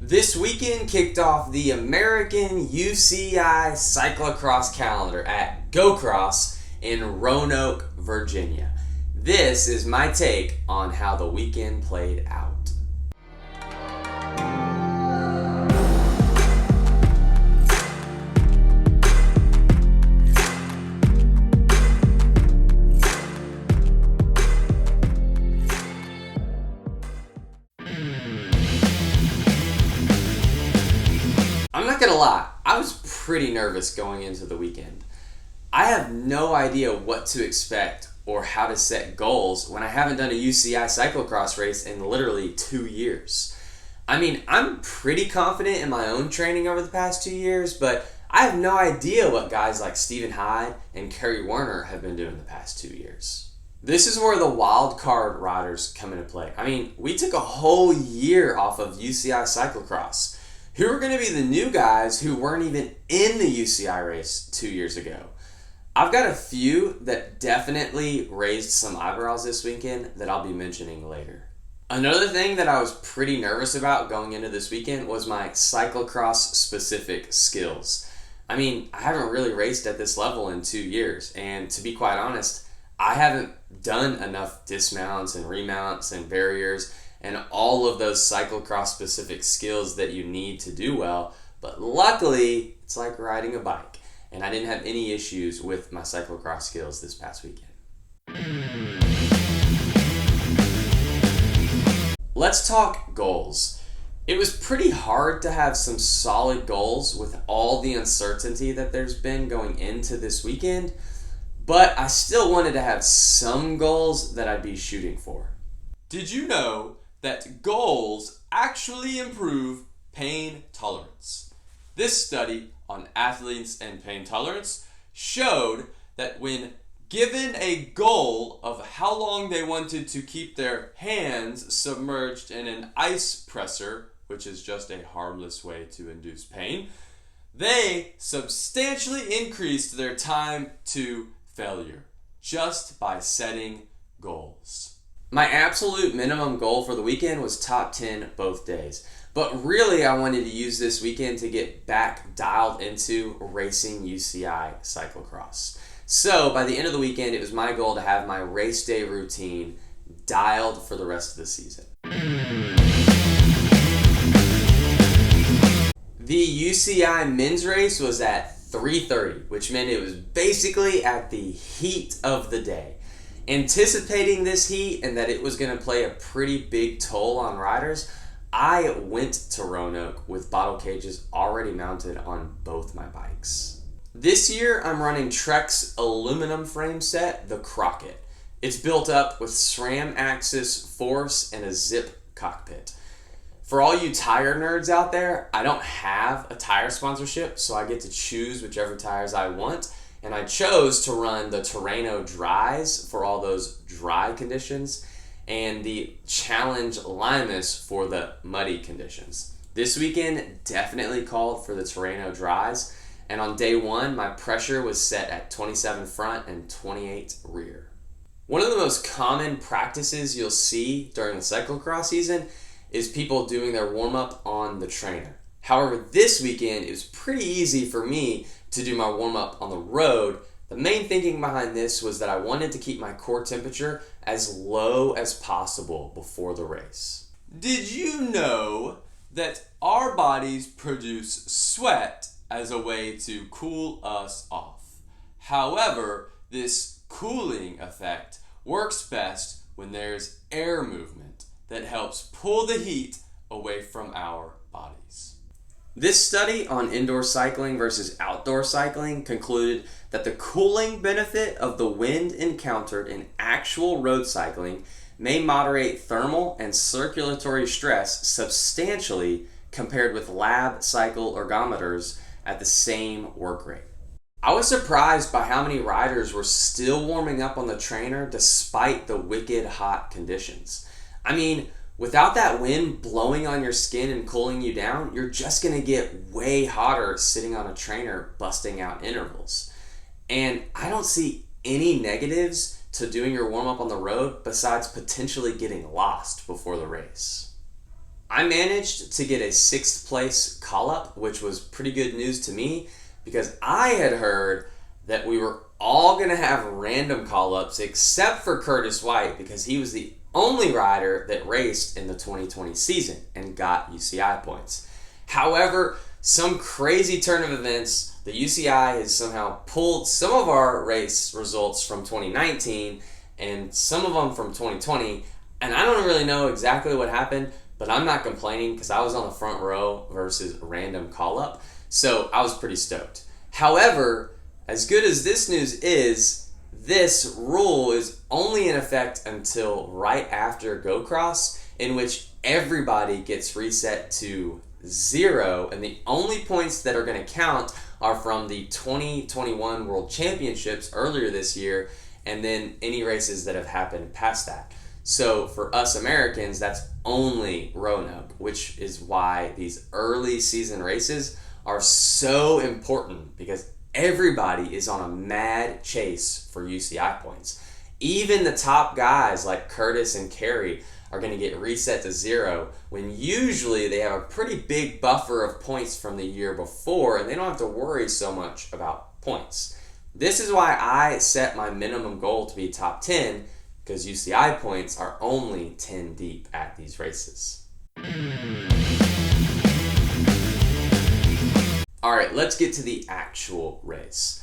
This weekend kicked off the American UCI Cyclocross calendar at GoCross in Roanoke, Virginia. This is my take on how the weekend played out. I'm not gonna lie, I was pretty nervous going into the weekend. I have no idea what to expect or how to set goals when I haven't done a UCI cyclocross race in literally 2 years. I mean, I'm pretty confident in my own training over the past 2 years, but I have no idea what guys like Stephen Hyde and Kerry Werner have been doing the past 2 years. This is where the wild card riders come into play. I mean, we took a whole year off of UCI cyclocross. Who are going to be the new guys who weren't even in the UCI race 2 years ago? I've got a few that definitely raised some eyebrows this weekend that I'll be mentioning later. Another thing that I was pretty nervous about going into this weekend was my cyclocross specific skills. I mean, I haven't really raced at this level in 2 years, and to be quite honest, I haven't done enough dismounts and remounts and barriers and all of those cyclocross specific skills that you need to do well. But luckily, it's like riding a bike, and I didn't have any issues with my cyclocross skills this past weekend. Let's talk goals. It was pretty hard to have some solid goals with all the uncertainty that there's been going into this weekend, but I still wanted to have some goals that I'd be shooting for. Did you know that goals actually improve pain tolerance? This study on athletes and pain tolerance showed that when given a goal of how long they wanted to keep their hands submerged in an ice presser, which is just a harmless way to induce pain, they substantially increased their time to failure just by setting goals. My absolute minimum goal for the weekend was top 10 both days. But really, I wanted to use this weekend to get back dialed into racing UCI cyclocross. So by the end of the weekend, it was my goal to have my race day routine dialed for the rest of the season. The UCI men's race was at 3:30, which meant it was basically at the heat of the day. Anticipating this heat and that it was going to play a pretty big toll on riders, I went to Roanoke with bottle cages already mounted on both my bikes. This year I'm running Trek's aluminum frame set, the Crockett. It's built up with SRAM axis force and a zip cockpit. For all you tire nerds out there, I don't have a tire sponsorship, so I get to choose whichever tires I want. And I chose to run the Terreno Dries for all those dry conditions and the Challenge Limus for the muddy conditions. This weekend definitely called for the Terreno Dries, and on day one, my pressure was set at 27 front and 28 rear. One of the most common practices you'll see during the cyclocross season is people doing their warm-up on the trainer. However, this weekend, it was pretty easy for me to do my warm-up on the road. The main thinking behind this was that I wanted to keep my core temperature as low as possible before the race. Did you know that our bodies produce sweat as a way to cool us off? However, this cooling effect works best when there's air movement that helps pull the heat away from our bodies. This study on indoor cycling versus outdoor cycling concluded that the cooling benefit of the wind encountered in actual road cycling may moderate thermal and circulatory stress substantially compared with lab cycle ergometers at the same work rate. I was surprised by how many riders were still warming up on the trainer despite the wicked hot conditions. I mean, without that wind blowing on your skin and cooling you down, you're just going to get way hotter sitting on a trainer busting out intervals. And I don't see any negatives to doing your warm-up on the road besides potentially getting lost before the race. I managed to get a 6th place call-up, which was pretty good news to me because I had heard that we were all going to have random call-ups except for Curtis White because he was the only rider that raced in the 2020 season and got UCI points. However, some crazy turn of events, the UCI has somehow pulled some of our race results from 2019 and some of them from 2020, and I don't really know exactly what happened, but I'm not complaining because I was on the front row versus a random call-up, so I was pretty stoked. However, as good as this news is, this rule is only in effect until right after GoCross, in which everybody gets reset to 0, and the only points that are going to count are from the 2021 World Championships earlier this year, and then any races that have happened past that. So for us Americans, that's only Roanoke, which is why these early season races are so important because everybody is on a mad chase for UCI points. Even the top guys like Curtis and Kerry are going to get reset to 0 when usually they have a pretty big buffer of points from the year before and they don't have to worry so much about points. This is why I set my minimum goal to be top 10 because UCI points are only 10 deep at these races. Alright, let's get to the actual race.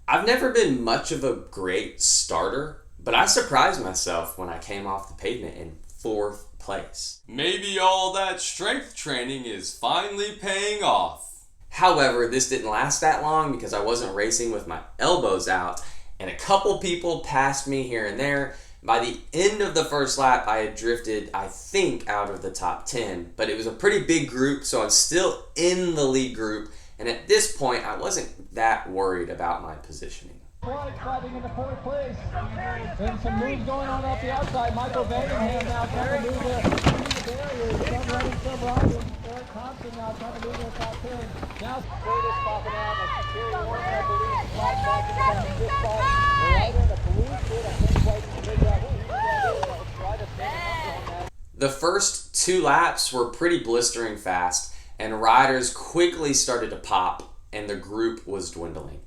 I've never been much of a great starter, but I surprised myself when I came off the pavement in 4th place. Maybe all that strength training is finally paying off. However, this didn't last that long because I wasn't racing with my elbows out, and a couple people passed me here and there. By the end of the first lap, I had drifted, I think, out of the top 10, but it was a pretty big group, so I was still in the lead group, and at this point, I wasn't that worried about my positioning. Fighting into 4th place. Then some moves going on the outside. Michael Vandenham now trying to move the barriers. Some running, some riding. Eric Thompson now trying to move the top 10. Now Curtis popping out. Like Terry Warner, I believe, slide back into this spot. The rider in the blue suit, I think, quite figured out what he was going to do. Try to finish on that. The first 2 laps were pretty blistering fast, and riders quickly started to pop, and the group was dwindling.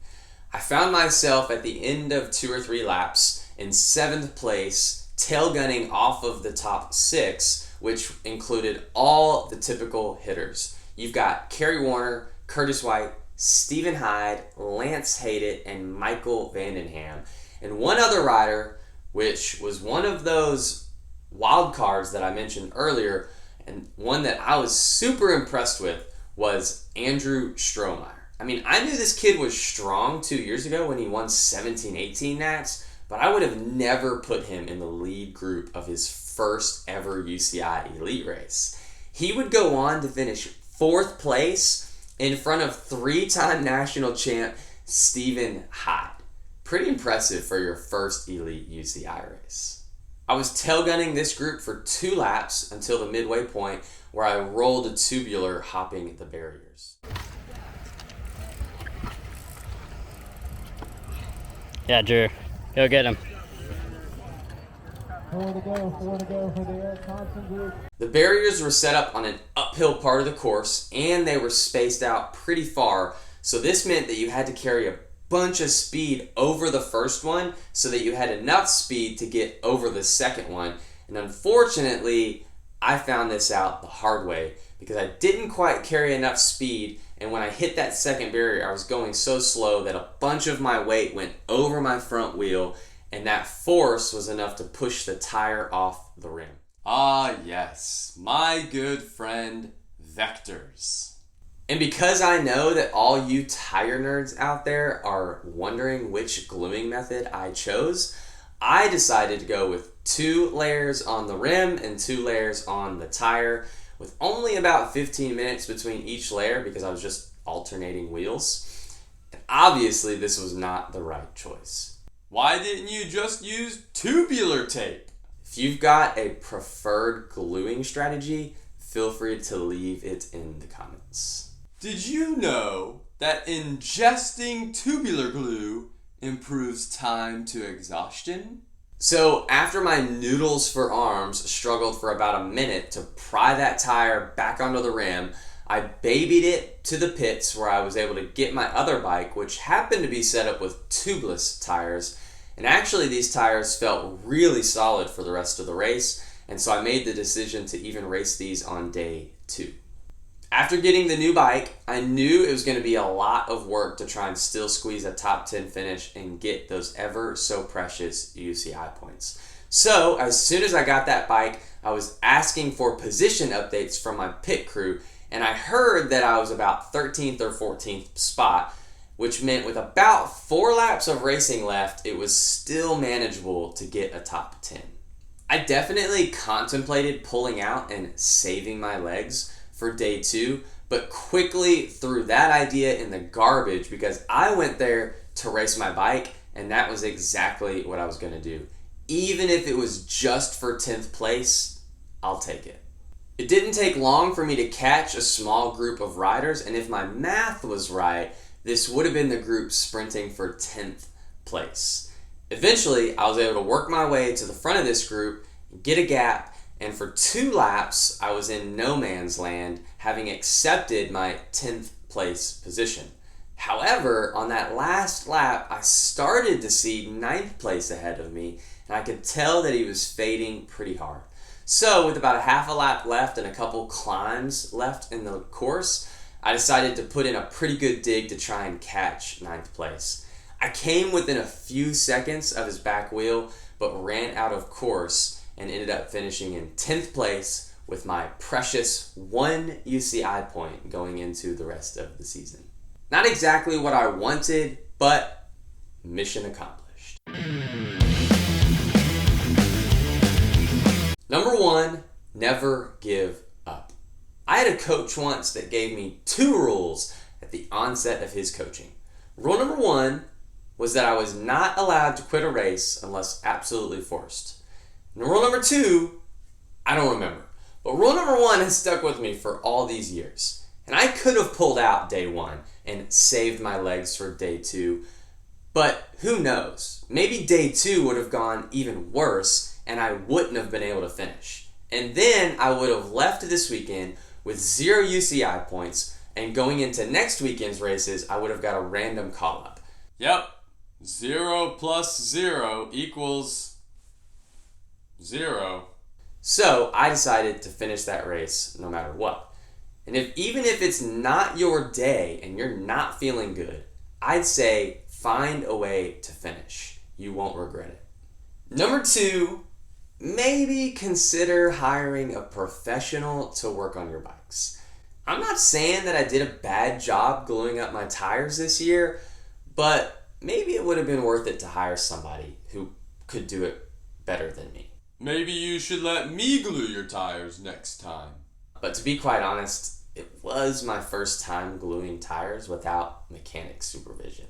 I found myself at the end of 2 or 3 laps in 7th place, tail gunning off of the top 6, which included all the typical hitters. You've got Kerry Warner, Curtis White, Stephen Hyde, Lance Hayden, and Michael Vandenham. And one other rider, which was one of those wild cards that I mentioned earlier, and one that I was super impressed with was Andrew Strohmeyer. I mean, I knew this kid was strong 2 years ago when he won 17-18 Nats, but I would have never put him in the lead group of his first ever UCI Elite race. He would go on to finish 4th place in front of 3-time national champ Stephen Hyde. Pretty impressive for your first Elite UCI race. I was tail gunning this group for 2 laps until the midway point where I rolled a tubular hopping the barriers. Yeah, Drew. Go get him. 4 to go for the Eric Thompson group. The barriers were set up on an uphill part of the course, and they were spaced out pretty far, so this meant that you had to carry a bunch of speed over the first one so that you had enough speed to get over the second one. And unfortunately, I found this out the hard way because I didn't quite carry enough speed, and when I hit that second barrier, I was going so slow that a bunch of my weight went over my front wheel, and that force was enough to push the tire off the rim. Ah yes, my good friend, vectors. And because I know that all you tire nerds out there are wondering which gluing method I chose, I decided to go with 2 layers on the rim and 2 layers on the tire, with only about 15 minutes between each layer because I was just alternating wheels. And obviously this was not the right choice. Why didn't you just use tubular tape? If you've got a preferred gluing strategy, feel free to leave it in the comments. Did you know that ingesting tubular glue improves time to exhaustion? So after my noodles for arms struggled for about a minute to pry that tire back onto the rim, I babied it to the pits where I was able to get my other bike, which happened to be set up with tubeless tires. And actually these tires felt really solid for the rest of the race, and so I made the decision to even race these on day 2. After getting the new bike, I knew it was going to be a lot of work to try and still squeeze a top 10 finish and get those ever so precious UCI points. So as soon as I got that bike, I was asking for position updates from my pit crew, and I heard that I was about 13th or 14th spot, which meant with about 4 laps of racing left, it was still manageable to get a top 10. I definitely contemplated pulling out and saving my legs for day 2, but quickly threw that idea in the garbage because I went there to race my bike, and that was exactly what I was going to do. Even if it was just for 10th place, I'll take it. It didn't take long for me to catch a small group of riders, and if my math was right, this would have been the group sprinting for 10th place. Eventually, I was able to work my way to the front of this group, get a gap, and for 2 laps, I was in no man's land, having accepted my 10th place position. However, on that last lap, I started to see 9th place ahead of me, and I could tell that he was fading pretty hard. So, with about a half a lap left and a couple climbs left in the course, I decided to put in a pretty good dig to try and catch 9th place. I came within a few seconds of his back wheel, but ran out of course and ended up finishing in 10th place with my precious 1 UCI point going into the rest of the season. Not exactly what I wanted, but mission accomplished. Number 1, never give up. I had a coach once that gave me 2 rules at the onset of his coaching. Rule number 1 was that I was not allowed to quit a race unless absolutely forced. And rule number 2, I don't remember. But rule number 1 has stuck with me for all these years. And I could have pulled out day 1 and saved my legs for day 2. But who knows? Maybe day 2 would have gone even worse and I wouldn't have been able to finish. And then I would have left this weekend with 0 UCI points, and going into next weekend's races, I would have got a random call-up. Yep, 0 plus 0 equals 0. So I decided to finish that race no matter what. And even if it's not your day and you're not feeling good, I'd say find a way to finish. You won't regret it. Number 2, maybe consider hiring a professional to work on your bikes. I'm not saying that I did a bad job gluing up my tires this year, but maybe it would have been worth it to hire somebody who could do it better than me. Maybe you should let me glue your tires next time. But to be quite honest, it was my first time gluing tires without mechanic supervision.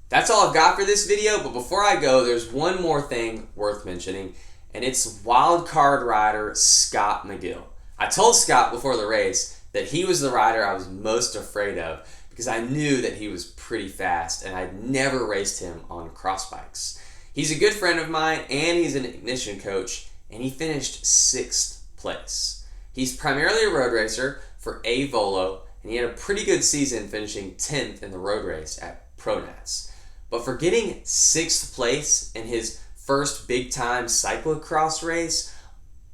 That's all I've got for this video, but before I go, there's one more thing worth mentioning, and it's wildcard rider Scott McGill. I told Scott before the race that he was the rider I was most afraid of because I knew that he was pretty fast and I'd never raced him on cross bikes. He's a good friend of mine, and he's an ignition coach, and he finished 6th place. He's primarily a road racer for A Volo, and he had a pretty good season finishing 10th in the road race at Pronats. But for getting 6th place in his first big-time cyclocross race,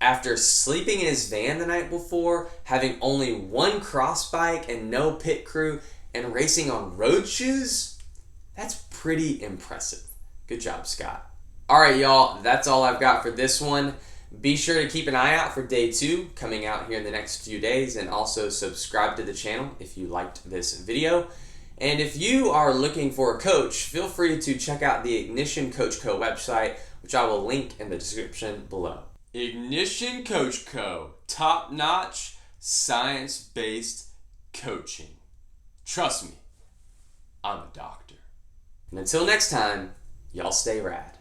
after sleeping in his van the night before, having only 1 cross bike and no pit crew, and racing on road shoes, that's pretty impressive. Good job, Scott. Alright, y'all, that's all I've got for this one. Be sure to keep an eye out for day 2 coming out here in the next few days, and also subscribe to the channel if you liked this video. And if you are looking for a coach, feel free to check out the Ignition Coach Co. website, which I will link in the description below. Ignition Coach Co. Top-notch, science-based coaching. Trust me, I'm a doctor. And until next time, y'all stay rad.